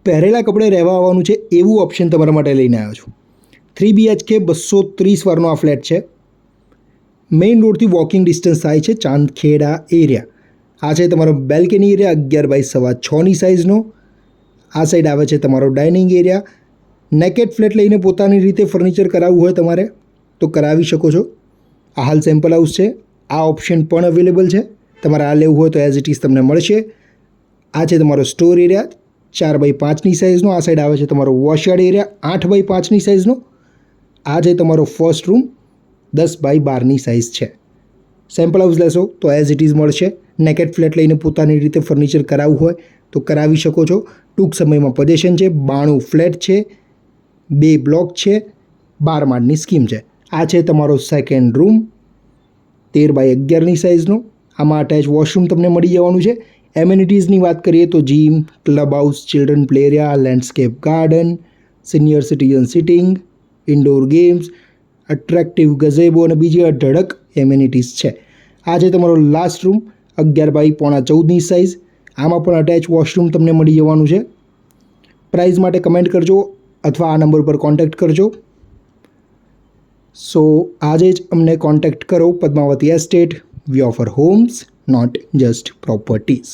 પહેરેલા કપડે રહેવા આવવાનું છે એવું ઓપ્શન તમારા માટે લઈને આવ્યો છું. 3 BHK 230 વારનો આ ફ્લેટ છે. મેઇન રોડથી વોકિંગ ડિસ્ટન્સ થાય છે ચાંદખેડા એરિયા. આ છે તમારો બેલ્કની એરિયા 11x6.5 સાઇઝનો. આ સાઈડ આવે છે તમારો ડાઇનિંગ એરિયા. નેકેડ ફ્લેટ લઈને પોતાની રીતે ફર્નિચર કરાવવું હોય તમારે તો કરાવી શકો છો. આ હાલ સેમ્પલ હાઉસ છે. આ ઓપ્શન પણ અવેલેબલ છે. તમારે આ લેવું હોય તો એઝ ઇટ ઇઝ તમને મળશે. આ છે તમારો સ્ટોર એરિયા 4x5ની સાઇઝનો. આ સાઈડ આવે છે તમારો વોશયાર્ડ એરિયા 8x5ની સાઇઝનો. આ છે તમારો ફર્સ્ટ રૂમ 10x12ની સાઇઝ છે. સેમ્પલ હાઉસ લેશો તો એઝ ઇટ ઇઝ મળશે. નેકેડ ફ્લેટ લઈને પોતાની રીતે ફર્નિચર કરાવવું હોય તો કરાવી શકો છો. ટૂંક સમયમાં પોઝેશન છે. 92 ફ્લેટ છે. 2 બ્લોક છે. 12 માળની સ્કીમ છે. આ છે તમારો સેકન્ડ રૂમ 13x11ની સાઇઝનો. આમાં અટેચ વોશરૂમ તમને મળી જવાનું છે. એમ્યુનિટીઝની વાત કરીએ તો gym, club house, children play area, landscape garden, senior citizen sitting, indoor games, attractive ગઝેબો અને બીજી અઢળક એમ્યુનિટીઝ છે. આ છે તમારો લાસ્ટ રૂમ 11x14.5ની સાઇઝ. આમાં પણ અટેચ વોશરૂમ તમને મળી જવાનું છે. પ્રાઇસ માટે કમેન્ટ કરજો અથવા આ નંબર પર કોન્ટેક્ટ કરજો. સો આજે જ અમને કોન્ટેક્ટ કરો. Padmavati estate, we offer homes, not just properties.